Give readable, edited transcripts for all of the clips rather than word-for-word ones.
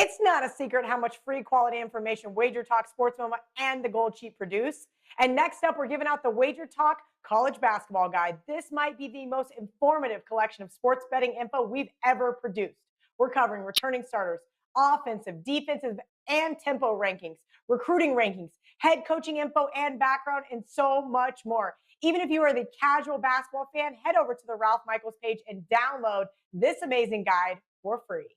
It's not a secret how much free quality information Wager Talk, Sports Moment, and the Gold Sheet produce. And next up, we're giving out the Wager Talk College Basketball Guide. This might be the most informative collection of sports betting info we've ever produced. We're covering returning starters, offensive, defensive, and tempo rankings, recruiting rankings, head coaching info and background, and so much more. Even if you are the casual basketball fan, head over to the Ralph Michaels page and download this amazing guide for free.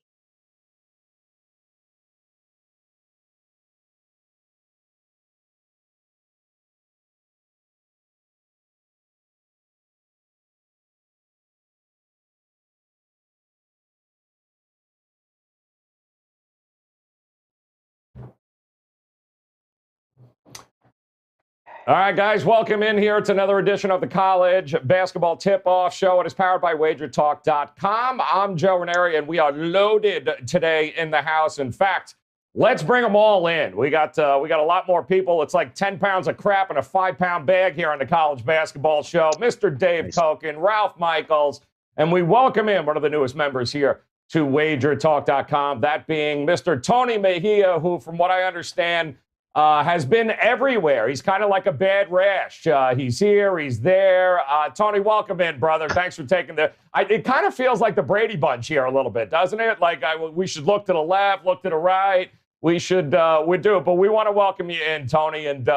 All right, guys, welcome in here to another edition of the College Basketball Tip-Off Show. It is powered by WagerTalk.com. I'm Joe Raineri, and we are loaded today in the house. In fact, let's bring them all in. We got a lot more people. It's like 10 pounds of crap in a 5-pound bag here on the College Basketball Show. Mr. Dave Koken, Ralph Michaels, and we welcome in one of the newest members here to WagerTalk.com, that being Mr. Tony Mejia, who, from what I understand, has been everywhere. He's kind of like a bad rash. He's here, he's there. Tony, welcome in, brother. Thanks for taking it kind of feels like the Brady Bunch here a little bit, doesn't it? Like we should look to the left, look to the right. We do it, but we want to welcome you in, Tony, and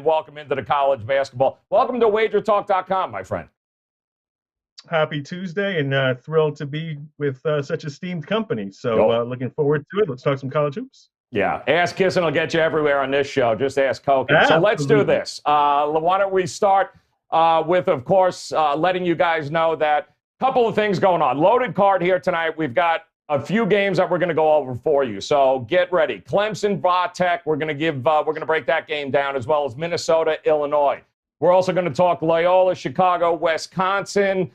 welcome into the college basketball. Welcome to WagerTalk.com, my friend. Happy Tuesday, and thrilled to be with such esteemed company. So looking forward to it. Let's talk some college hoops. Yeah, ass kissing will get you everywhere on this show. Just ask Koken. So let's do this. Why don't we start with, of course, letting you guys know that a couple of things going on. Loaded card here tonight. We've got a few games that we're going to go over for you. So get ready. Clemson, Vatech. We're going to break that game down, as well as Minnesota, Illinois. We're also going to talk Loyola, Chicago, Wisconsin.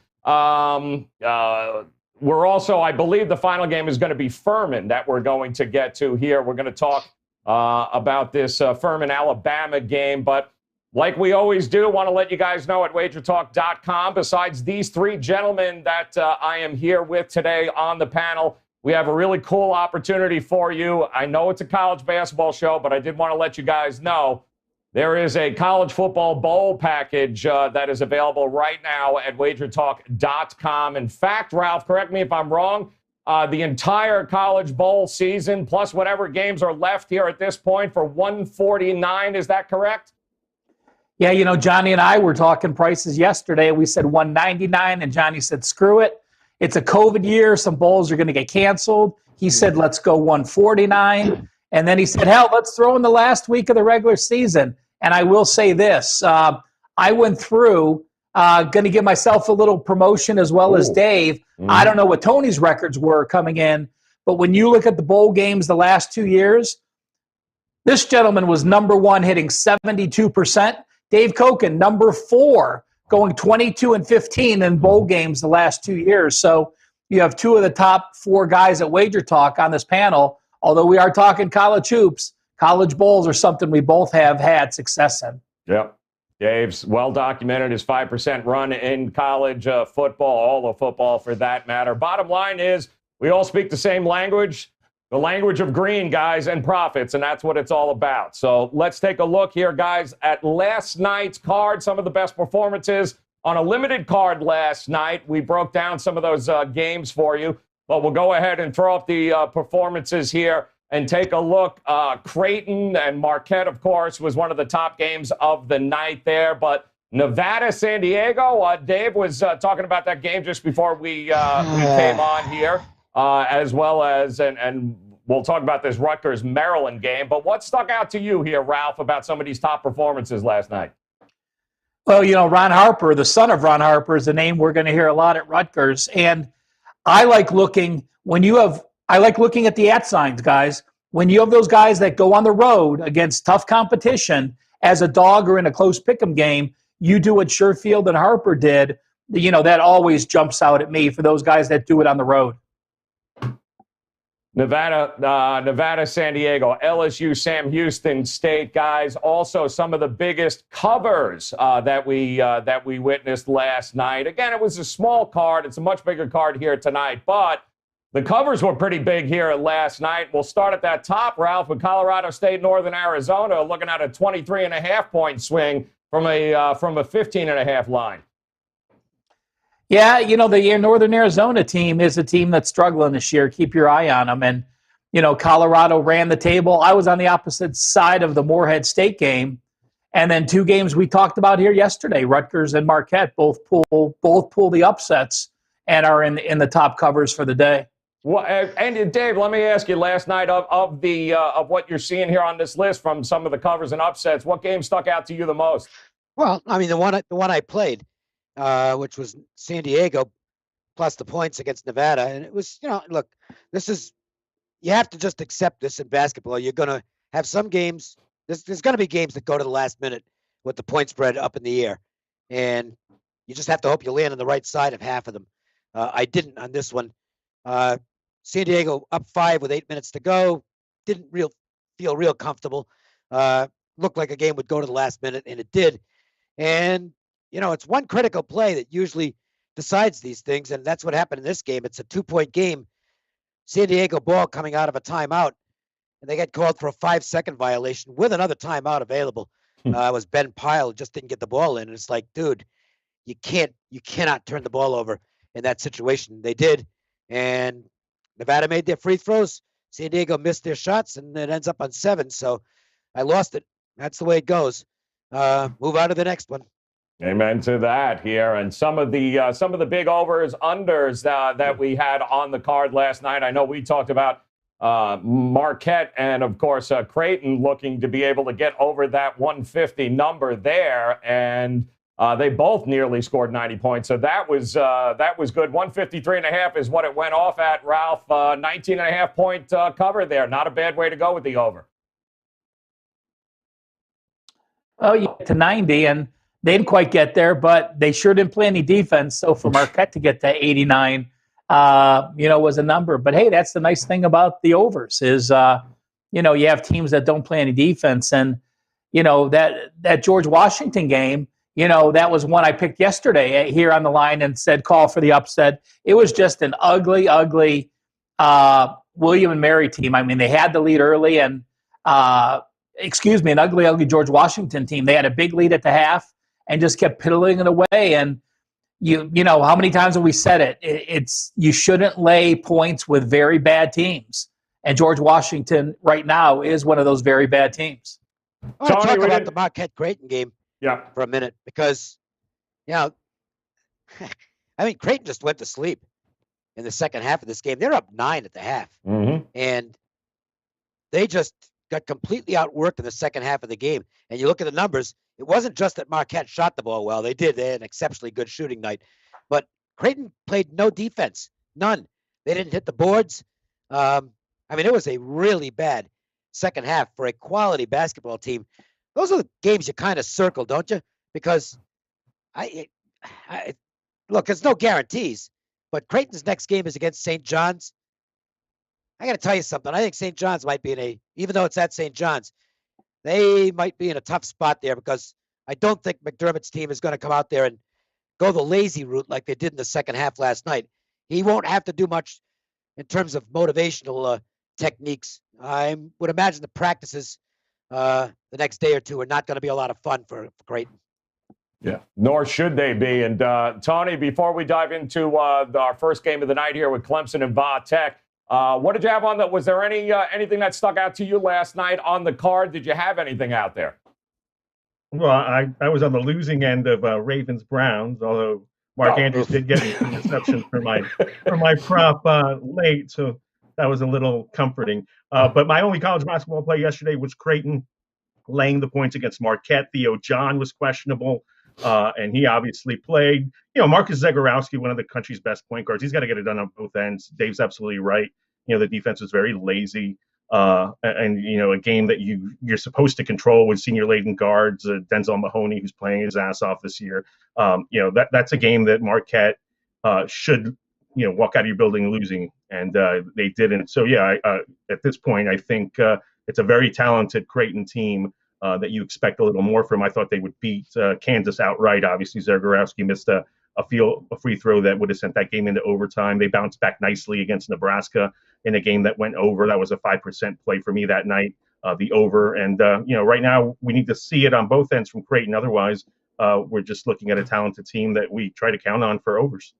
We're also, I believe the final game is going to be Furman that we're going to get to here. We're going to talk about this Furman, Alabama game. But like we always do, want to let you guys know at WagerTalk.com, besides these three gentlemen that I am here with today on the panel, we have a really cool opportunity for you. I know it's a college basketball show, but I did want to let you guys know there is a college football bowl package that is available right now at WagerTalk.com. In fact, Ralph, correct me if I'm wrong, the entire college bowl season, plus whatever games are left here at this point, for $149. Is that correct? Yeah, you know, Johnny and I were talking prices yesterday. We said $199, and Johnny said, screw it. It's a COVID year. Some bowls are going to get canceled. He said, let's go $149. And then he said, hell, let's throw in the last week of the regular season. And I will say this. I went through, going to give myself a little promotion as well as Dave. I don't know what Tony's records were coming in, but when you look at the bowl games the last 2 years, this gentleman was number one, hitting 72%. Dave Koken, number 4, going 22-15 in bowl games the last 2 years. So you have 2 of the top 4 guys at Wager Talk on this panel. Although we are talking college hoops, college bowls are something we both have had success in. Yep. Dave's well-documented his 5% run in college football, all of football for that matter. Bottom line is we all speak the same language, the language of green, guys, and profits, and that's what it's all about. So let's take a look here, guys, at last night's card, some of the best performances on a limited card last night. We broke down some of those games for you. But we'll go ahead and throw up the performances here and take a look. Creighton and Marquette, of course, was one of the top games of the night there. But Nevada, San Diego, Dave was talking about that game just before we came on here, as well as, and we'll talk about this Rutgers, Maryland game. But what stuck out to you here, Ralph, about some of these top performances last night? Well, you know, Ron Harper, the son of Ron Harper, is a name we're going to hear a lot at Rutgers. And I like looking at the @ signs, guys. When you have those guys that go on the road against tough competition as a dog or in a close pick'em game, you do what Sherfield and Harper did. You know, that always jumps out at me for those guys that do it on the road. Nevada, San Diego, LSU, Sam Houston State, guys. Also, some of the biggest covers that we witnessed last night. Again, it was a small card. It's a much bigger card here tonight, but The covers were pretty big here last night. We'll start at that top, Ralph, with Colorado State, Northern Arizona, looking at a 23.5-point swing from a 15.5 line. Yeah, the Northern Arizona team is a team that's struggling this year. Keep your eye on them. And, Colorado ran the table. I was on the opposite side of the Morehead State game. And then 2 games we talked about here yesterday, Rutgers and Marquette both pull the upsets and are in the top covers for the day. Well, and Dave, let me ask you, last night of what you're seeing here on this list from some of the covers and upsets, what game stuck out to you the most? Well, I mean, the one I played, which was San Diego plus the points against Nevada. And it was, look, you have to just accept this in basketball. You're going to have some games. There's going to be games that go to the last minute with the point spread up in the air. And you just have to hope you land on the right side of half of them. I didn't on this one. San Diego up 5 with 8 minutes to go. Didn't feel real comfortable. Looked like a game would go to the last minute, and it did. And, it's one critical play that usually decides these things, and that's what happened in this game. It's a 2-point game. San Diego ball coming out of a timeout, and they get called for a 5-second violation with another timeout available. It was Ben Pyle, just didn't get the ball in. And it's like, dude, you cannot turn the ball over in that situation. They did, and Nevada made their free throws. San Diego missed their shots, and it ends up on 7. So I lost it. That's the way it goes. Move on to the next one. Amen to that here. And some of the big overs, unders that we had on the card last night. I know we talked about Marquette and, of course, Creighton looking to be able to get over that 150 number there. And they both nearly scored 90 points. So that was good. 153.5 is what it went off at, Ralph. 19.5 point cover there. Not a bad way to go with the over. Oh, you get to 90, and they didn't quite get there, but they sure didn't play any defense. So for Marquette to get to 89, was a number. But hey, that's the nice thing about the overs is, you have teams that don't play any defense, and that George Washington game. That was one I picked yesterday here on the line and said call for the upset. It was just an ugly William and Mary team. I mean, they had the lead early, and an ugly George Washington team. They had a big lead at the half and just kept piddling it away. And how many times have we said it? It's you shouldn't lay points with very bad teams. And George Washington right now is one of those very bad teams. I want to talk about the Marquette Creighton game for a minute because, Creighton just went to sleep in the second half of this game. They're up 9 at the half. Mm-hmm. And they just got completely outworked in the second half of the game. And you look at the numbers, it wasn't just that Marquette shot the ball well. They had an exceptionally good shooting night. But Creighton played no defense. None. They didn't hit the boards. It was a really bad second half for a quality basketball team. Those are the games you kind of circle, don't you? Because look, there's no guarantees. But Creighton's next game is against St. John's. I got to tell you something. I think St. John's might be even though it's at St. John's, they might be in a tough spot there because I don't think McDermott's team is going to come out there and go the lazy route like they did in the second half last night. He won't have to do much in terms of motivational techniques. I would imagine the practices the next day or two are not going to be a lot of fun for Creighton. Yeah, nor should they be. And Tony, before we dive into our first game of the night here with Clemson and Va Tech, what did you have on that? Was there anything that stuck out to you last night on the card? Did you have anything out there? Well, I was on the losing end of Ravens Browns, although Mark Andrews did get an interception for my prop late, so that was a little comforting. But my only college basketball play yesterday was Creighton laying the points against Marquette. Theo John was questionable, and he obviously played. Marcus Zagorowski, one of the country's best point guards, he's got to get it done on both ends. Dave's absolutely right. The defense was very lazy. And a game that you're supposed to control with senior laden guards, Denzel Mahoney, who's playing his ass off this year. That's a game that Marquette should walk out of your building losing, and they didn't. So at this point, I think it's a very talented Creighton team that you expect a little more from. I thought they would beat Kansas outright. Obviously, Zagorowski missed a a free throw that would have sent that game into overtime. They bounced back nicely against Nebraska in a game that went over. That was a 5% play for me that night, the over. And, right now we need to see it on both ends from Creighton. Otherwise, we're just looking at a talented team that we try to count on for overs.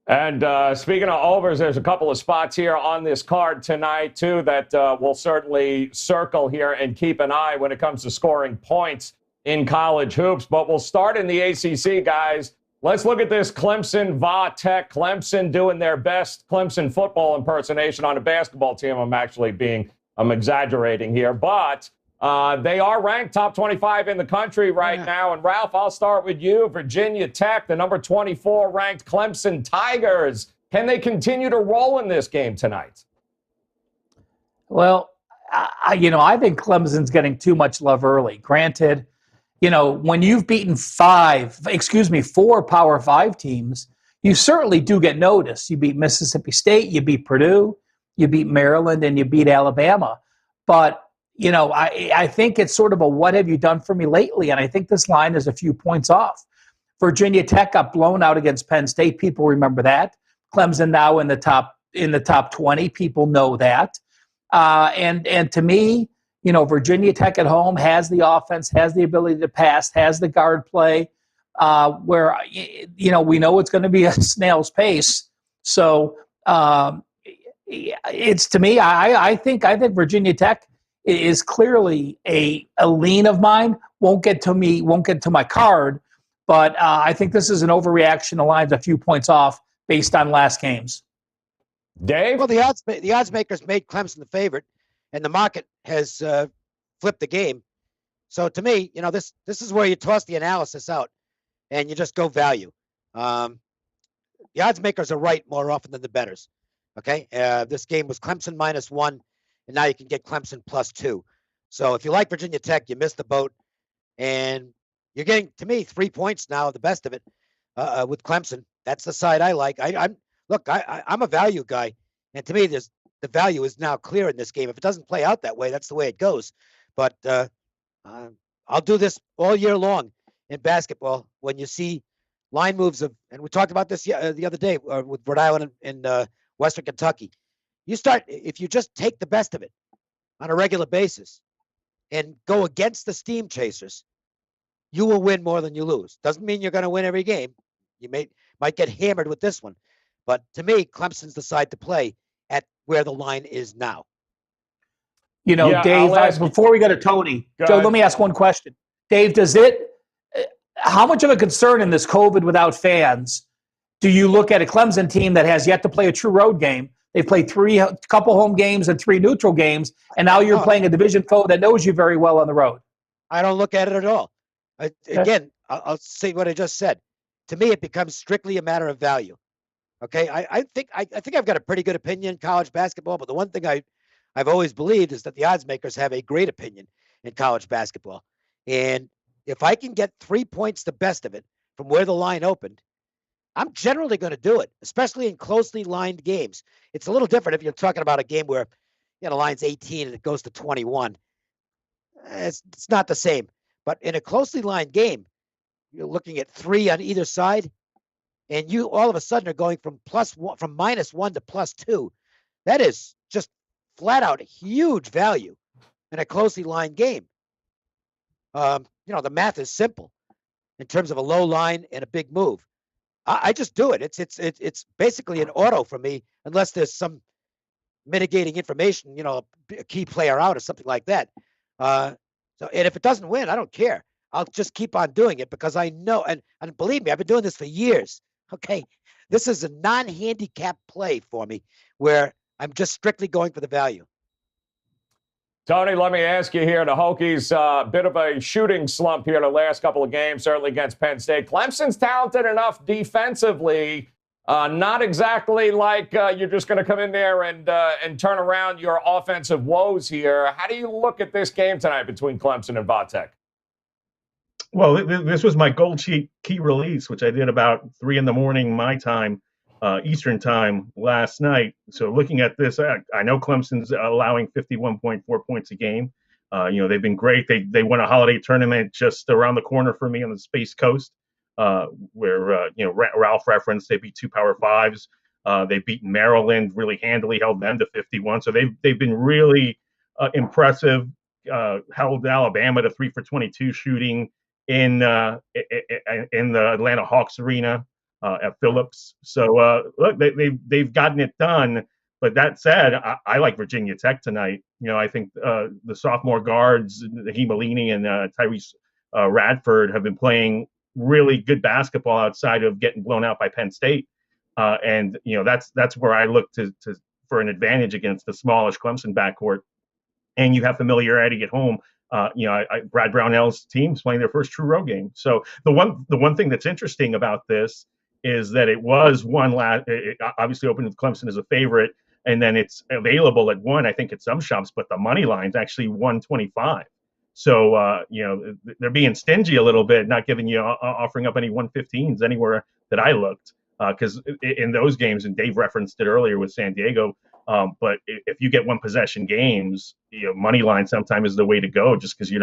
And speaking of overs, there's a couple of spots here on this card tonight, too, that we'll certainly circle here and keep an eye when it comes to scoring points in college hoops. But we'll start in the ACC, guys. Let's look at this Clemson Tech. Clemson doing their best Clemson football impersonation on a basketball team. I'm exaggerating here, but they are ranked top 25 in the country right now. And Ralph, I'll start with you. Virginia Tech, the number 24 ranked Clemson Tigers. Can they continue to roll in this game tonight? Well, I think Clemson's getting too much love early. Granted, when you've beaten 4 Power 5 teams, you certainly do get noticed. You beat Mississippi State, you beat Purdue, you beat Maryland, and you beat Alabama. But, I think it's sort of a what have you done for me lately? And I think this line is a few points off. Virginia Tech got blown out against Penn State. People remember that. Clemson now in the top 20. People know that. And to me, Virginia Tech at home has the offense, has the ability to pass, has the guard play, where, we know it's going to be a snail's pace. So it's, to me, I think Virginia Tech is clearly a lean of mine. Won't get to my card, but I think this is an overreaction. The line's a few points off based on last games. Dave? Well, the odds makers made Clemson the favorite, and the market has flipped the game. So to me, this is where you toss the analysis out and you just go value. The odds makers are right more often than the bettors. Okay, this game was Clemson -1, and now you can get Clemson +2. So if you like Virginia Tech, you missed the boat, and you're getting, to me, 3 points now, the best of it with Clemson. That's the side I like. I'm a value guy, and to me, the value is now clear in this game. If it doesn't play out that way, that's the way it goes. But I'll do this all year long in basketball. When you see line moves and we talked about this the other day with Rhode Island and Western Kentucky. If you just take the best of it on a regular basis and go against the steam chasers, you will win more than you lose. Doesn't mean you're going to win every game. You might get hammered with this one. But to me, Clemson's the side to play at where the line is now. Dave, before we go to Tony, Joe, let me ask one question. Dave, how much of a concern in this COVID without fans do you look at a Clemson team that has yet to play a true road game? They've played couple home games and 3 neutral games, and now you're playing a division foe that knows you very well on the road. I don't look at it at all. Again, I'll say what I just said. To me, it becomes strictly a matter of value. Okay, I think I've got a pretty good opinion in college basketball, but the one thing I've always believed is that the odds makers have a great opinion in college basketball. And if I can get 3 points the best of it from where the line opened, I'm generally going to do it, especially in closely lined games. It's a little different if you're talking about a game where the line's 18 and it goes to 21. It's not the same. But in a closely lined game, you're looking at 3 on either side, and you all of a sudden are going from -1 to +2. That is just flat out huge value in a closely lined game. The math is simple in terms of a low line and a big move. I just do it. It's basically an auto for me, unless there's some mitigating information, a key player out or something like that. And if it doesn't win, I don't care. I'll just keep on doing it because I know, and believe me, I've been doing this for years. Okay, this is a non-handicap play for me where I'm just strictly going for the value. Tony, let me ask you here. The Hokies, a bit of a shooting slump here the last couple of games, certainly against Penn State. Clemson's talented enough defensively, not exactly like you're just going to come in there and turn around your offensive woes here. How do you look at this game tonight between Clemson and Vatech? Well, this was my gold sheet key release, which I did about 3 a.m. my time, Eastern time last night. So looking at this, I know Clemson's allowing 51.4 points a game. They've been great. They won a holiday tournament just around the corner for me on the Space Coast. where Ralph referenced they beat two Power Fives. They've beaten Maryland really handily, held them to 51. So they've been really impressive. Held Alabama to 3 for 22 shooting in the Atlanta Hawks arena at Phillips. So look, they've gotten it done. But that said, I like Virginia Tech tonight. I think the sophomore guards, Hemolini and Tyrese Radford, have been playing really good basketball outside of getting blown out by Penn State. And that's where I look to for an advantage against the smallish Clemson backcourt. And you have familiarity at home. Brad Brownell's team's playing their first true road game. So the one thing that's interesting about this is that it was it obviously opened with Clemson as a favorite, and then it's available at 1, I think, at some shops, but the money line's actually 125. So they're being stingy a little bit, not giving you offering up any 115s anywhere that I looked, because in those games, and Dave referenced it earlier with San Diego. But if you get one possession games, money line sometimes is the way to go, just because you're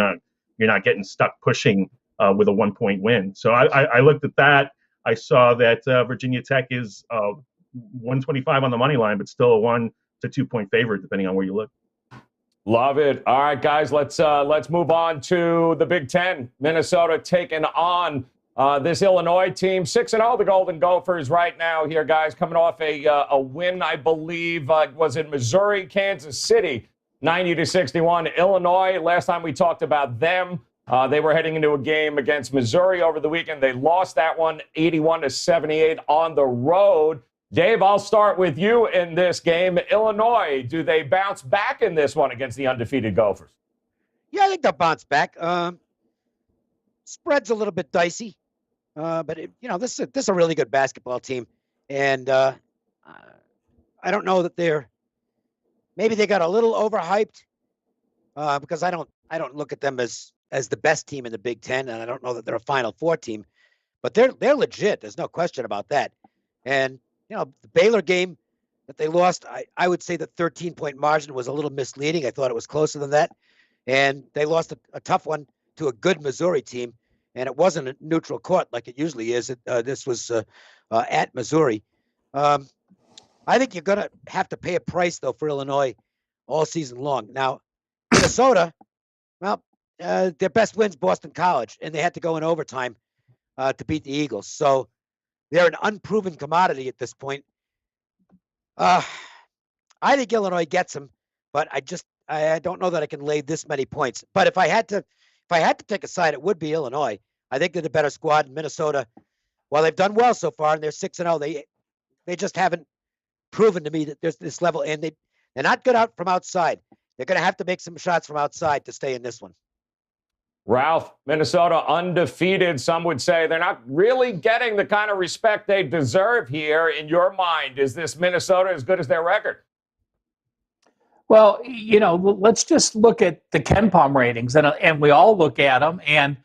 not getting stuck pushing with a 1-point win. So I looked at that. I saw that Virginia Tech is 125 on the money line, but still a 1 to 2 point favorite depending on where you look. Love it. All right, guys, let's move on to the Big Ten. Minnesota taking on this Illinois team, 6-0, the Golden Gophers right now here, guys, coming off a win, I believe, was in Missouri, Kansas City, 90-61. Illinois, last time we talked about them, they were heading into a game against Missouri over the weekend. They lost that one, 81-78 on the road. Dave, I'll start with you in this game. Illinois, do they bounce back in this one against the undefeated Gophers? Yeah, I think they'll bounce back. Spread's a little bit dicey. But this is a really good basketball team, and I don't know that maybe they got a little overhyped because I don't look at them as the best team in the Big Ten, and I don't know that they're a Final Four team, but they're legit. There's no question about that. And the Baylor game that they lost, I would say the 13-point margin was a little misleading. I thought it was closer than that, and they lost a tough one to a good Missouri team. And it wasn't a neutral court like it usually is. This was at Missouri. I think you're going to have to pay a price, though, for Illinois all season long. Now, Minnesota, well, their best win's Boston College, and they had to go in overtime to beat the Eagles. So they're an unproven commodity at this point. I think Illinois gets them, but I don't know that I can lay this many points. But if I had to take a side, it would be Illinois. I think they're the better squad in Minnesota. While they've done well so far and they're 6-0, they just haven't proven to me that there's this level, and they're not good out from outside. They're going to have to make some shots from outside to stay in this one. Ralph, Minnesota undefeated. Some would say they're not really getting the kind of respect they deserve here. In your mind, is this Minnesota as good as their record? Well, let's just look at the KenPom ratings, and we all look at them, and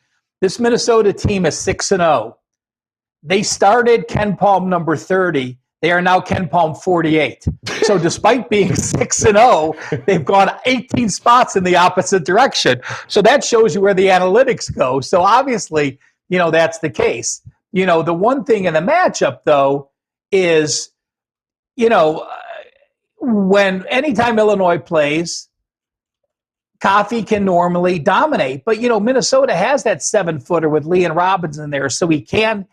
this Minnesota team is 6-0. They started KenPom number 30. They are now KenPom 48. So despite being 6-0, they've gone 18 spots in the opposite direction. So that shows you where the analytics go. So obviously, that's the case. The one thing in the matchup, though, is, anytime Illinois plays, Coffey can normally dominate. But, Minnesota has that 7-footer with Leon Robinson there, so he can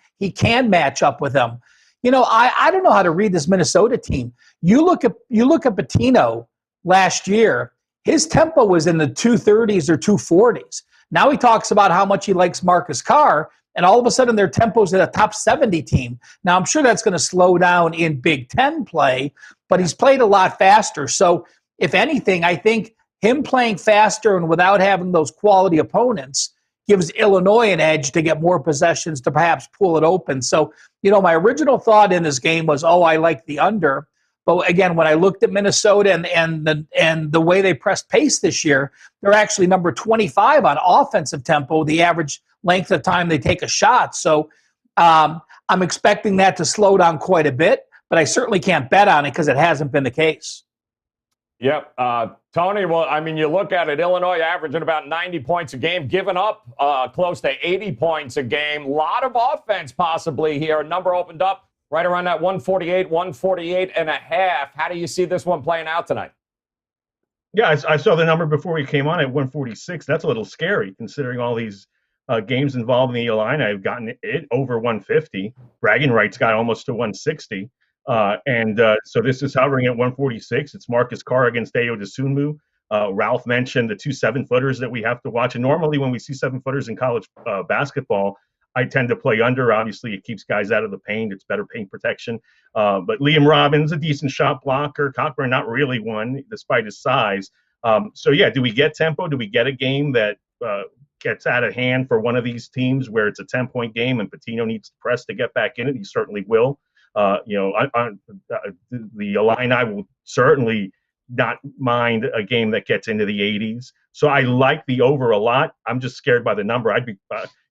match up with them. I don't know how to read this Minnesota team. You look at Pitino last year, his tempo was in the 230s or 240s. Now he talks about how much he likes Marcus Carr, and all of a sudden their tempo's at a top 70 team. Now I'm sure that's going to slow down in Big Ten play, but he's played a lot faster. So if anything, I think him playing faster and without having those quality opponents gives Illinois an edge to get more possessions to perhaps pull it open. So, my original thought in this game was, I like the under. But again, when I looked at Minnesota and the way they pressed pace this year, they're actually number 25 on offensive tempo, the average length of time they take a shot. So I'm expecting that to slow down quite a bit, but I certainly can't bet on it because it hasn't been the case. Yep. Tony, well, I mean, you look at it, Illinois averaging about 90 points a game, giving up close to 80 points a game. A lot of offense possibly here. A number opened up right around that 148, 148 and a half. How do you see this one playing out tonight? Yeah, I saw the number before we came on at 146. That's a little scary considering all these games involved in the Illini. I've gotten it over 150. Bragging rights got almost to 160. So this is hovering at 146. It's Marcus Carr against Dayo Sumu. Ralph mentioned the 2 7-footers that we have to watch. And normally when we see 7-footers in college basketball, I tend to play under. Obviously, it keeps guys out of the paint. It's better paint protection. But Liam Robbins, a decent shot blocker. Cockburn, not really one, despite his size. Do we get tempo? Do we get a game that gets out of hand for one of these teams where it's a 10-point game and Pitino needs to press to get back in it? He certainly will. The Illini will certainly not mind a game that gets into the 80s. So I like the over a lot. I'm just scared by the number. I'd be,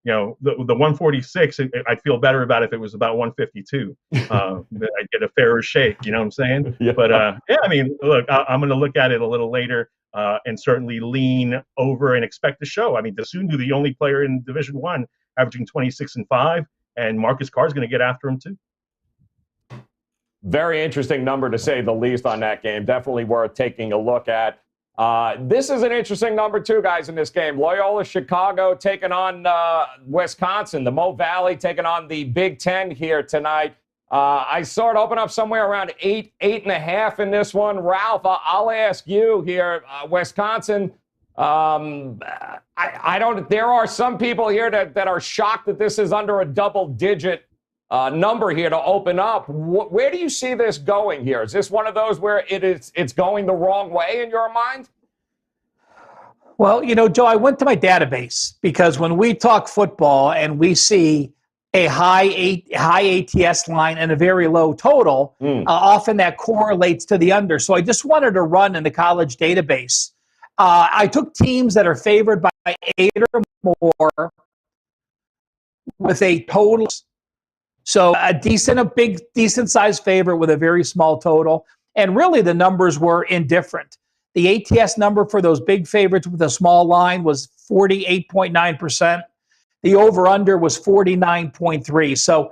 the 146. I'd feel better about if it was about 152. I'd get a fairer shake. You know what I'm saying? Yeah. But I mean, look, I'm going to look at it a little later and certainly lean over and expect a show. I mean, Dasunu, the only player in Division I, averaging 26 and 5, and Marcus Carr is going to get after him too. Very interesting number to say the least on that game. Definitely worth taking a look at. This is an interesting number too, guys, in this game. Loyola Chicago taking on Wisconsin. The Mo Valley taking on the Big Ten here tonight. I saw it open up somewhere around 8.5 in this one. Ralph, I'll ask you here. Wisconsin, I don't. There are some people here that are shocked that this is under a double-digit number here to open up. Where do you see this going here? Is this one of those where it's going the wrong way in your mind? Well, Joe, I went to my database because when we talk football and we see a high ATS line and a very low total, often that correlates to the under. So I just wanted to run in the college database. I took teams that are favored by 8 or more with a total. So a decent sized favorite with a very small total. And really the numbers were indifferent. The ATS number for those big favorites with a small line was 48.9%. The over-under was 49.3. So,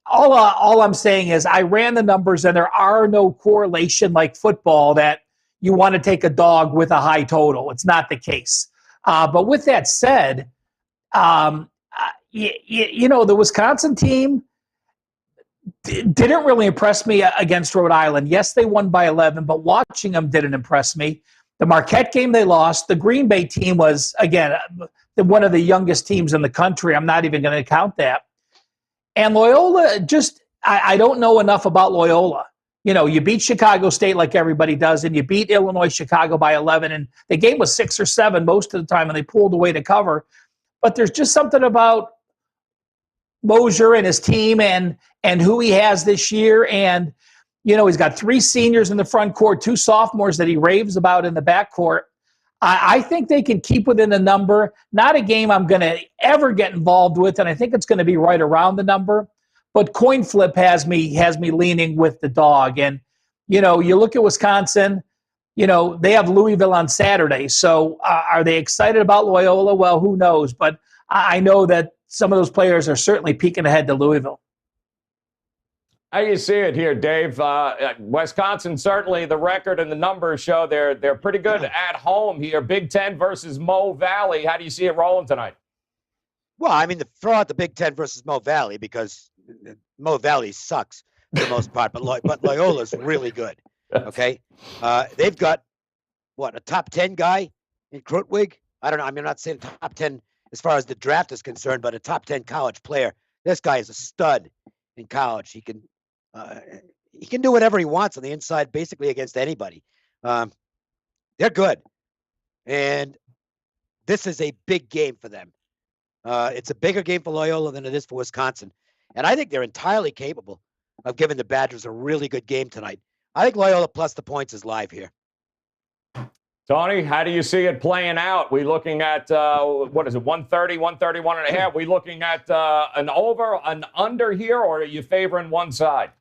all I'm saying is I ran the numbers and there are no correlation like football that you want to take a dog with a high total. It's not the case. But with that said, the Wisconsin team didn't really impress me against Rhode Island. Yes, they won by 11, but watching them didn't impress me. The Marquette game they lost. The Green Bay team was, again, one of the youngest teams in the country. I'm not even going to count that. And Loyola, I don't know enough about Loyola. You beat Chicago State like everybody does, and you beat Illinois Chicago by 11, and the game was 6 or 7 most of the time, and they pulled away to cover. But there's just something about Mosier and his team and who he has this year. And, he's got 3 seniors in the front court, 2 sophomores that he raves about in the back court. I think they can keep within the number. Not a game I'm going to ever get involved with, and I think it's going to be right around the number. But coin flip has me leaning with the dog. And, you look at Wisconsin, they have Louisville on Saturday. So are they excited about Loyola? Well, who knows? But I know that some of those players are certainly peeking ahead to Louisville. How do you see it here, Dave? Wisconsin, certainly the record and the numbers show they're pretty good at home here. Big Ten versus Mo Valley. How do you see it rolling tonight? Well, I mean, throw out the Big Ten versus Mo Valley because Mo Valley sucks for the most part, but Loyola's really good. Okay, they've got a top 10 guy in Krutwig. I don't know. I mean, I'm not saying top 10 as far as the draft is concerned, but a top 10 college player. This guy is a stud in college. He can do whatever he wants on the inside, basically against anybody. They're good, and this is a big game for them. It's a bigger game for Loyola than it is for Wisconsin, and I think they're entirely capable of giving the Badgers a really good game tonight. I think Loyola plus the points is live here. Tony, how do you see it playing out? We looking at, 130, 131 and a half? We looking at an over, an under here, or are you favoring one side?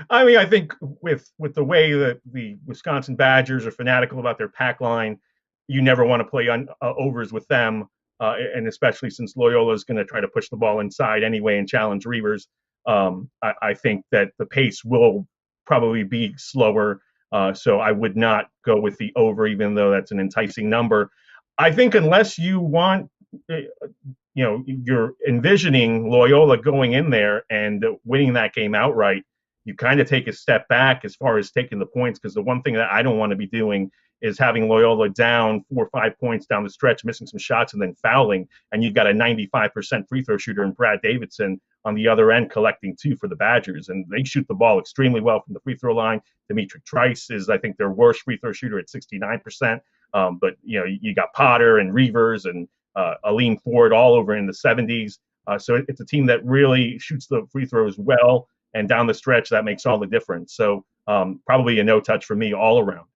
I mean, I think with the way that the Wisconsin Badgers are fanatical about their pack line, you never want to play on overs with them, and especially since Loyola is going to try to push the ball inside anyway and challenge Reavers. I think that the pace will probably be slower, so I would not go with the over, even though that's an enticing number. I think unless you want, you're envisioning Loyola going in there and winning that game outright, you kind of take a step back as far as taking the points, because the one thing that I don't want to be doing is having Loyola down 4 or 5 points down the stretch, missing some shots and then fouling, and you've got a 95% free throw shooter in Brad Davidson on the other end collecting 2 for the Badgers, and they shoot the ball extremely well from the free throw line. Dimitri Trice is, I think, their worst free throw shooter at 69%. But you got Potter and Reavers and Aline Ford all over in the 70s. So it's a team that really shoots the free throws well, and down the stretch, that makes all the difference. So probably a no touch for me all around.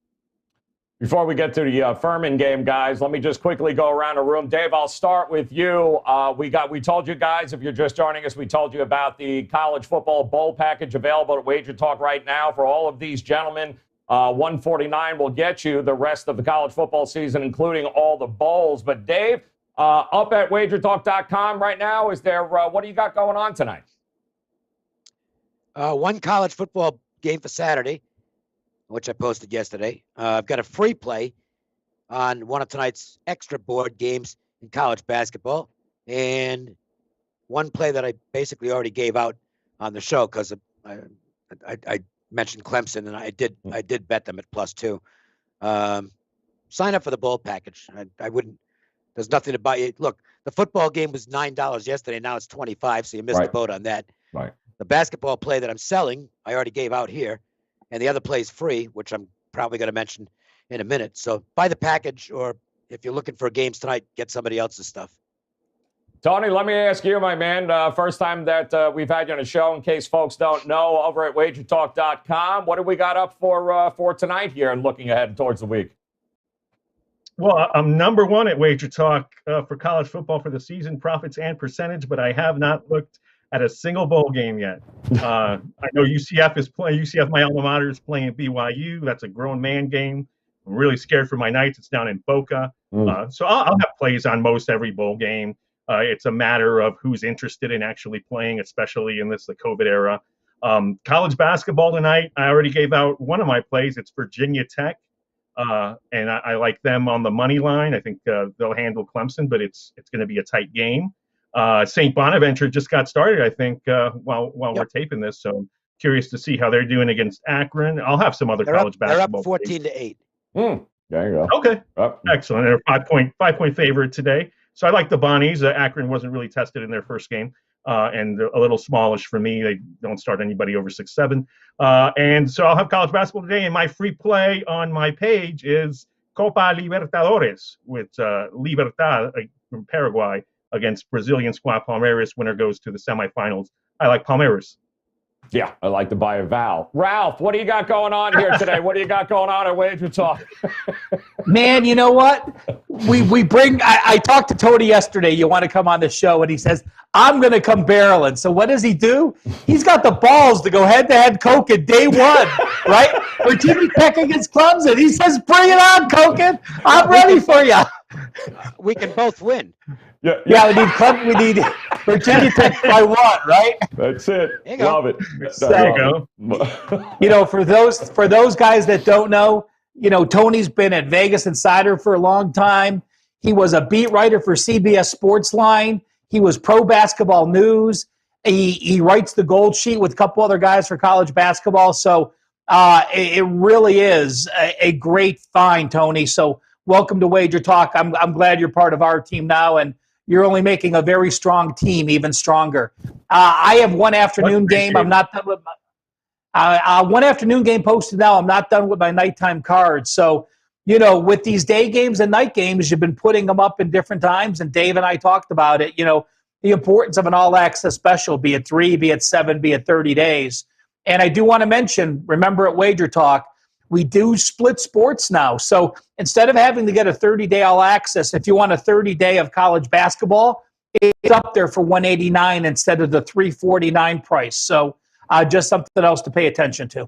Before we get to the Furman game, guys, let me just quickly go around the room. Dave, I'll start with you. We told you guys, if you're just joining us, we told you about the college football bowl package available at Wager Talk right now for all of these gentlemen. $149 will get you the rest of the college football season, including all the bowls. But Dave, up at WagerTalk.com right now, is there what do you got going on tonight? One college football game for Saturday, which I posted yesterday. I've got a free play on one of tonight's extra board games in college basketball, and one play that I basically already gave out on the show because I mentioned Clemson, and I did bet them at +2. Sign up for the bowl package. I wouldn't. There's nothing to buy you. Look, the football game was $9 yesterday. Now it's $25, so you missed the boat on that. Right. The basketball play that I'm selling, I already gave out here, and the other play is free, which I'm probably going to mention in a minute. So buy the package, or if you're looking for games tonight, get somebody else's stuff. Tony, let me ask you, my man, first time that we've had you on a show, in case folks don't know, over at WagerTalk.com, what have we got up for tonight here and looking ahead towards the week? Well, I'm number one at Wager Talk for college football for the season, profits and percentage, but I have not looked at a single bowl game yet. I know UCF is playing. UCF, my alma mater, is playing BYU. That's a grown man game. I'm really scared for my Knights. It's down in Boca. So I'll have plays on most every bowl game. It's a matter of who's interested in actually playing, especially in the COVID era. College basketball tonight, I already gave out one of my plays. It's Virginia Tech. And I like them on the money line. I think they'll handle Clemson, but it's going to be a tight game. St. Bonaventure just got started, I think, while we're taping this. So I'm curious to see how they're doing against Akron. I'll have some other college basketball. They're up 14-8. There you go. Okay. Excellent. They're a 5-point favorite today. So I like the Bonnies. Akron wasn't really tested in their first game. And a little smallish for me. They don't start anybody over 6'7". And so I'll have college basketball today. And my free play on my page is Copa Libertadores with Libertad from Paraguay against Brazilian squad Palmeiras. Winner goes to the semifinals. I like Palmeiras. Yeah, I like to buy a Val. Ralph, what do you got going on here today? What do you got going on at Wager Talk? Man, you know what? We bring. I talked to Tony yesterday. You want to come on the show, and he says I'm going to come barreling. So what does he do? He's got the balls to go head-to-head Koken day one, right? Virginia Tech against Clemson. He says, "Bring it on, Koken. I'm ready for you." We can both win. Yeah, we need Virginia Tech by 1, right? That's it. Love it. There you go. For those guys that don't know, Tony's been at Vegas Insider for a long time. He was a beat writer for CBS Sportsline. He was Pro Basketball News. He writes the Gold Sheet with a couple other guys for college basketball. So it really is a great find, Tony. So welcome to Wager Talk. I'm glad you're part of our team now, and you're only making a very strong team even stronger. I have one afternoon game. I'm not done with my one afternoon game posted now. I'm not done with my nighttime cards. So, with these day games and night games, you've been putting them up in different times, and Dave and I talked about it. The importance of an all-access special, be it 3, be it 7, be it 30 days. And I do want to mention, remember at Wager Talk, we do split sports now. So instead of having to get a 30-day all-access, if you want a 30-day of college basketball, it's up there for $189 instead of the $349 price. So just something else to pay attention to.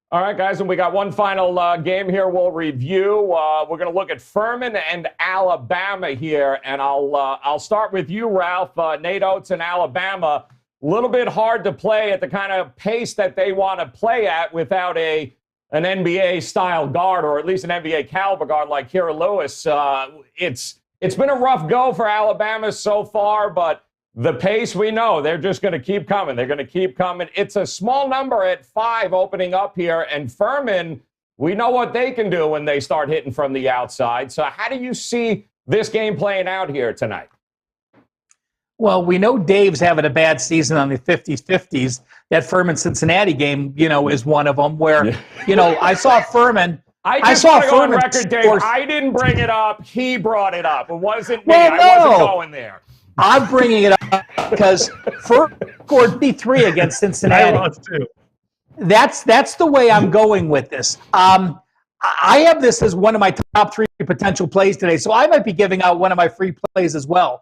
All right, guys, and we got one final game here we'll review. We're going to look at Furman and Alabama here, and I'll start with you, Ralph. Nate Oates and Alabama, a little bit hard to play at the kind of pace that they want to play at without an NBA-style guard, or at least an NBA-caliber guard like Kira Lewis. It's been a rough go for Alabama so far, but the pace, we know, they're just going to keep coming. They're going to keep coming. It's a small number at 5 opening up here. And Furman, we know what they can do when they start hitting from the outside. So how do you see this game playing out here tonight? Well, we know Dave's having a bad season on the 50s. That Furman-Cincinnati game, is one of them where, I saw Furman. I saw Furman on record, Dave. I didn't bring it up. He brought it up. It wasn't me. Well, no. I wasn't going there. I'm bringing it up because Furman scored 3 against Cincinnati. I lost too. That's the way I'm going with this. I have this as one of my top 3 potential plays today, so I might be giving out one of my free plays as well.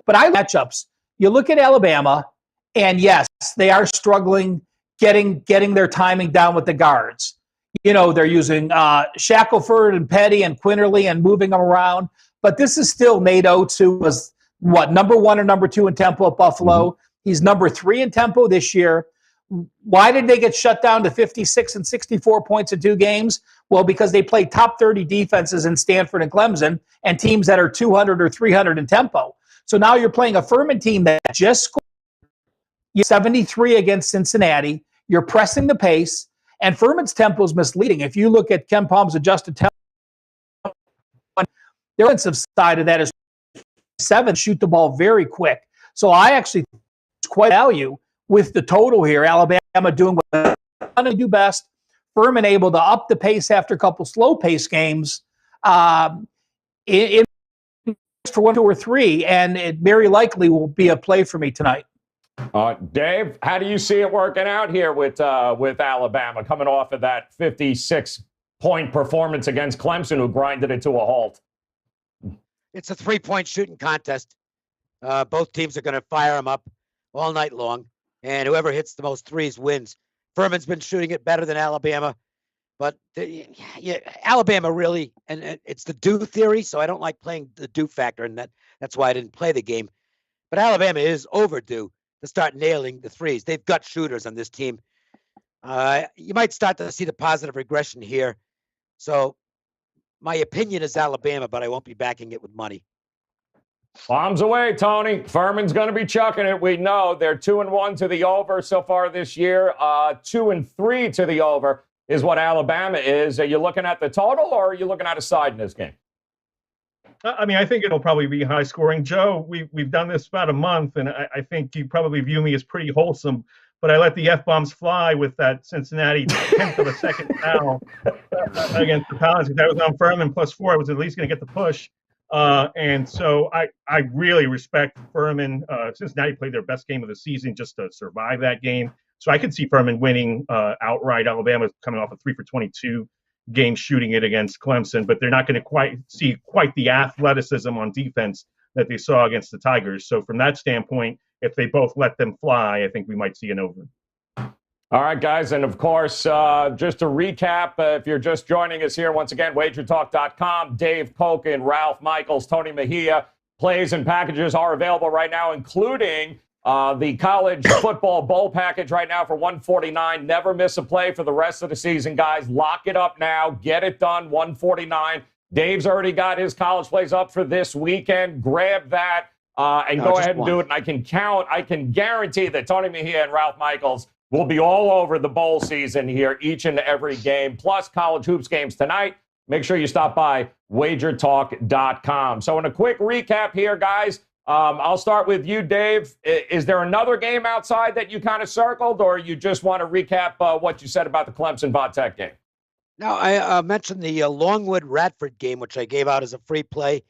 But matchups. You look at Alabama, and yes, they are struggling getting their timing down with the guards. They're using Shackelford and Petty and Quinterly and moving them around. But this is still Nate Oates, who was number 1 or number 2 in tempo at Buffalo. He's number 3 in tempo this year. Why did they get shut down to 56 and 64 points in 2 games? Well, because they played top 30 defenses in Stanford and Clemson and teams that are 200 or 300 in tempo. So now you're playing a Furman team that just scored 73 against Cincinnati. You're pressing the pace, and Furman's tempo is misleading. If you look at Ken Palm's adjusted tempo, their offensive side of that is 7, shoot the ball very quick. So I actually quite value with the total here. Alabama doing what they're going to do best. Furman able to up the pace after a couple slow pace games for 1, 2, or 3, and it very likely will be a play for me tonight. Dave, how do you see it working out here with Alabama coming off of that 56-point performance against Clemson, who grinded it to a halt? It's a 3-point shooting contest. Both teams are going to fire them up all night long, and whoever hits the most threes wins. Furman's been shooting it better than Alabama, but Alabama really, and it's the do theory, so I don't like playing the do factor, and that's why I didn't play the game. But Alabama is overdue to start nailing the threes. They've got shooters on this team. You might start to see the positive regression here. So my opinion is Alabama, but I won't be backing it with money. Bombs away, Tony. Furman's going to be chucking it. We know they're 2-1 to the over so far this year. 2-3 to the over is what Alabama is. Are you looking at the total, or are you looking at a side in this game? I mean, I think it'll probably be high scoring. Joe, we've done this about a month, and I think you probably view me as pretty wholesome. But I let the F-bombs fly with that Cincinnati 10th of a second foul against the Paladins. That was on Furman +4. I was at least going to get the push. And so I really respect Furman. Cincinnati played their best game of the season just to survive that game. So I could see Furman winning outright. Alabama coming off a 3 for 22 game shooting it against Clemson, but they're not going to see quite the athleticism on defense that they saw against the Tigers. So from that standpoint, if they both let them fly, I think we might see an over. All right, guys, and of course, just to recap, if you're just joining us here, once again, WagerTalk.com, Dave Koken, Ralph Michaels, Tony Mejia. Plays and packages are available right now, including the college football bowl package right now for $149. Never miss a play for the rest of the season, guys. Lock it up now. Get it done, $149. Dave's already got his college plays up for this weekend. Grab that and go ahead and do it. And I can guarantee that Tony Mejia and Ralph Michaels will be all over the bowl season here, each and every game, plus college hoops games tonight. Make sure you stop by WagerTalk.com. So in a quick recap here, guys, I'll start with you, Dave. Is there another game outside that you kind of circled, or you just want to recap what you said about the Clemson-Vatech game? No, I mentioned the Longwood-Radford game, which I gave out as a free play.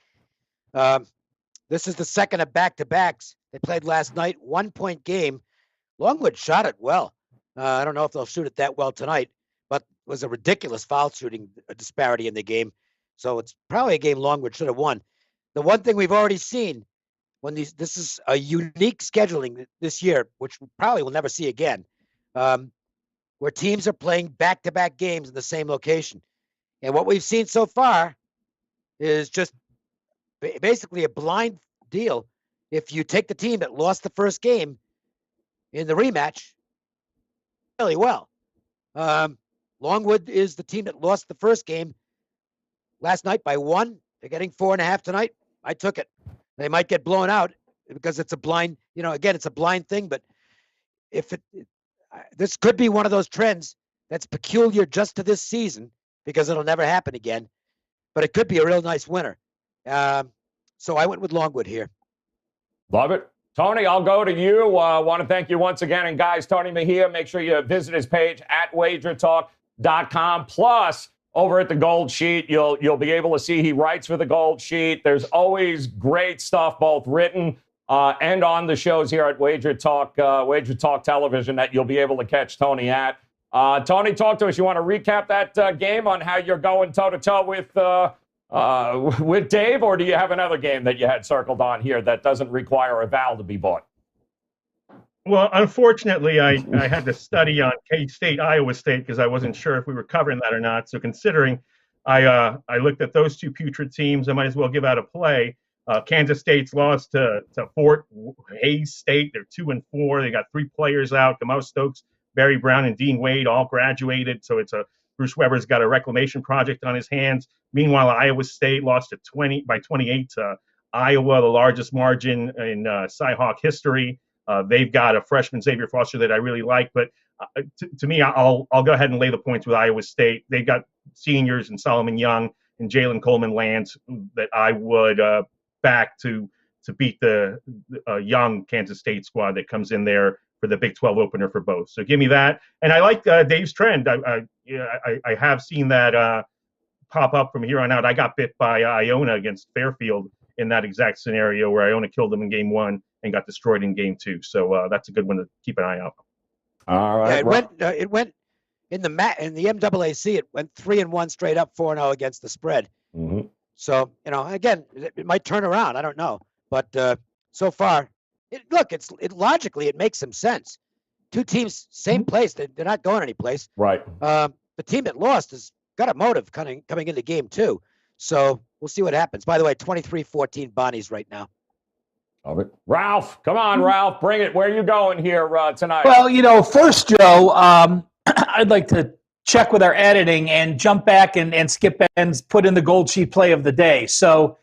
This is the second of back-to-backs. They played last night, 1-point game. Longwood shot it well. I don't know if they'll shoot it that well tonight, but it was a ridiculous foul shooting disparity in the game. So it's probably a game Longwood should have won. The one thing we've already seen when this is a unique scheduling this year, which we probably will never see again. where teams are playing back-to-back games in the same location. And what we've seen so far is just basically a blind deal. If you take the team that lost the first game in the rematch, really well. Longwood is the team that lost the first game last night by 1. They're getting 4.5 tonight. I took it. They might get blown out because it's a blind, again, it's a blind thing, but if this could be one of those trends that's peculiar just to this season because it'll never happen again, but it could be a real nice winner. So I went with Longwood here. Love it. Tony, I'll go to you. Want to thank you once again. And guys, Tony Mejia, make sure you visit his page at WagerTalk.com. Plus, over at the Gold Sheet, you'll be able to see he writes for the Gold Sheet. There's always great stuff, both written and on the shows here at Wager Talk Television that you'll be able to catch Tony at. Tony, talk to us. You want to recap that game on how you're going toe-to-toe with Dave, or do you have another game that you had circled on here that doesn't require a vowel to be bought? Well, unfortunately, I had to study on K-State, Iowa State, because I wasn't sure if we were covering that or not. So considering I looked at those two putrid teams, I might as well give out a play. Kansas State's lost to Fort Hays State. They're 2-4. They got 3 players out. Gamo Stokes, Barry Brown, and Dean Wade all graduated. So Bruce Weber's got a reclamation project on his hands. Meanwhile, Iowa State lost by 28 to Iowa, the largest margin in Cyhawk history. They've got a freshman, Xavier Foster, that I really like. But to me, I'll go ahead and lay the points with Iowa State. They've got seniors in Solomon Young and Jalen Coleman-Lands that I would back to beat the young Kansas State squad that comes in there for the Big 12 opener for both. So give me that. And I like Dave's trend. I have seen that pop up from here on out. I got bit by Iona against Fairfield in that exact scenario where Iona killed them in game 1 and got destroyed in game 2. So that's a good one to keep an eye out. All right. Yeah, it went in the MAAC. It went 3-1 straight up, 4-0 against the spread. Mm-hmm. So again, it might turn around. I don't know, but so far, logically it makes some sense. Two teams, same place. They're not going anyplace. Right. The team that lost has got a motive coming into game 2. So we'll see what happens. By the way, 23-14 Bonnie's right now. Love it. Ralph, come on, Ralph, bring it. Where are you going here tonight? Well, first, Joe, I'd like to check with our editing and jump back and skip and put in the Gold Sheet play of the day. So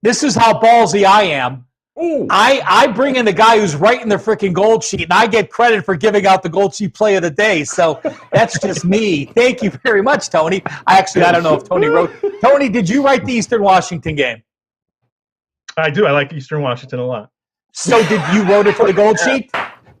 this is how ballsy I am. Ooh. I bring in the guy who's writing the freaking Gold Sheet, and I get credit for giving out the Gold Sheet play of the day. So that's just me. Thank you very much, Tony. I don't know if Tony wrote. Tony, did you write the Eastern Washington game? I do. I like Eastern Washington a lot. So did you wrote it for the Gold Sheet?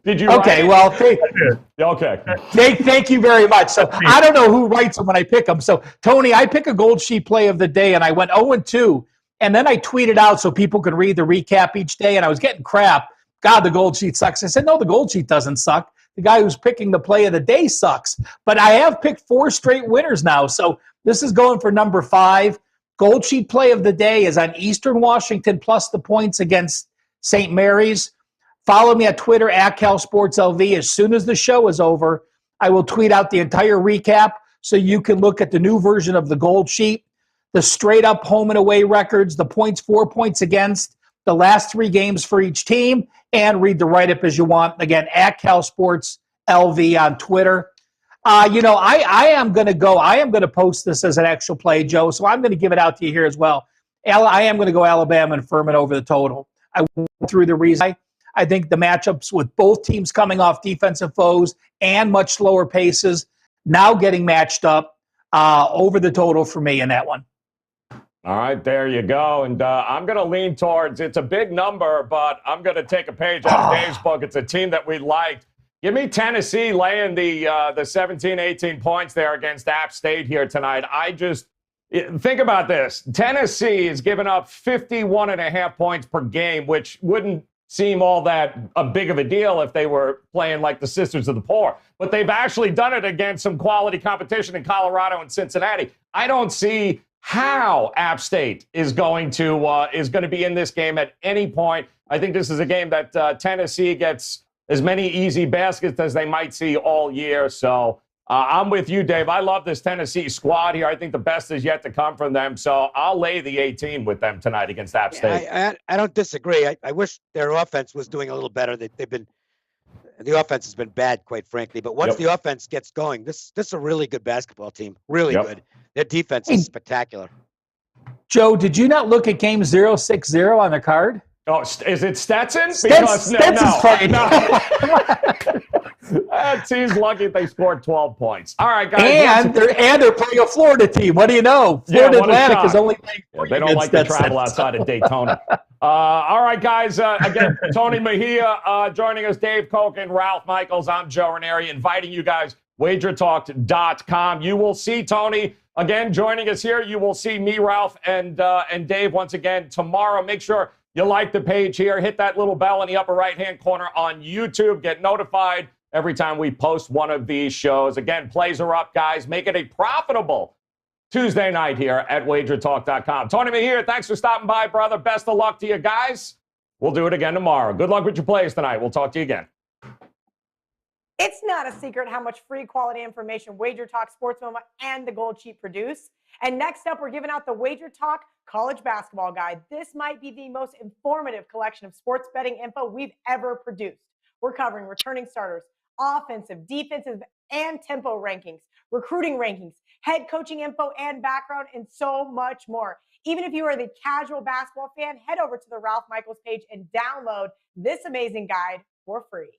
Did you? Okay. Well, okay. Thank you very much. So I don't know who writes them when I pick them. So Tony, I pick a Gold Sheet play of the day, and I went 0-2. And then I tweeted out so people could read the recap each day, and I was getting crap. God, the Gold Sheet sucks. I said, no, the Gold Sheet doesn't suck. The guy who's picking the play of the day sucks. But I have picked 4 straight winners now, so this is going for number 5. Gold Sheet play of the day is on Eastern Washington plus the points against St. Mary's. Follow me at Twitter at CalSportsLV. As soon as the show is over, I will tweet out the entire recap so you can look at the new version of the Gold Sheet, the straight-up home and away records, the points, 4 points against, the last 3 games for each team, and read the write-up as you want. Again, at CalSportsLV on Twitter. I am going to post this as an actual play, Joe, so I'm going to give it out to you here as well. I am going to go Alabama and Furman over the total. I went through the reason. I think the matchups with both teams coming off defensive foes and much slower paces now getting matched up over the total for me in that one. All right, there you go. And I'm going to lean towards, it's a big number, but I'm going to take a page out of Dave's book. It's a team that we liked. Give me Tennessee laying the 17, 18 points there against App State here tonight. Think about this. Tennessee is giving up 51.5 points per game, which wouldn't seem all that big of a deal if they were playing like the Sisters of the Poor. But they've actually done it against some quality competition in Colorado and Cincinnati. I don't see how App State is going to be in this game at any point. I think this is a game that Tennessee gets as many easy baskets as they might see all year. So I'm with you, Dave. I love this Tennessee squad here. I think the best is yet to come from them. So I'll lay the 18 with them tonight against App State. I don't disagree. I wish their offense was doing a little better. The offense has been bad, quite frankly. But once the offense gets going, this is a really good basketball team. Really good. Their defense is spectacular. Joe, did you not look at game 060 on the card? Oh, is it Stetson? Stetson's playing. Team's lucky if they scored 12 points. All right, guys. And they're playing a Florida team. What do you know? Florida Atlantic is only playing. They don't like to travel outside of Daytona. All right, guys. Again, Tony Mejia joining us, Dave Koken, Ralph Michaels. I'm Joe Raineri, inviting you guys, WagerTalk.com. You will see Tony again joining us here. You will see me, Ralph, and Dave once again tomorrow. Make sure you like the page here. Hit that little bell in the upper right-hand corner on YouTube. Get notified every time we post one of these shows. Again, plays are up, guys. Make it a profitable Tuesday night here at WagerTalk.com. Tony Mejia, thanks for stopping by, brother. Best of luck to you guys. We'll do it again tomorrow. Good luck with your plays tonight. We'll talk to you again. It's not a secret how much free quality information WagerTalk, SportsMoma, and the Gold Sheet produce. And next up, we're giving out the WagerTalk College Basketball Guide. This might be the most informative collection of sports betting info we've ever produced. We're covering returning starters, offensive, defensive, and tempo rankings, recruiting rankings, head coaching info and background, and so much more. Even if you are the casual basketball fan, head over to the Ralph Michaels page and download this amazing guide for free.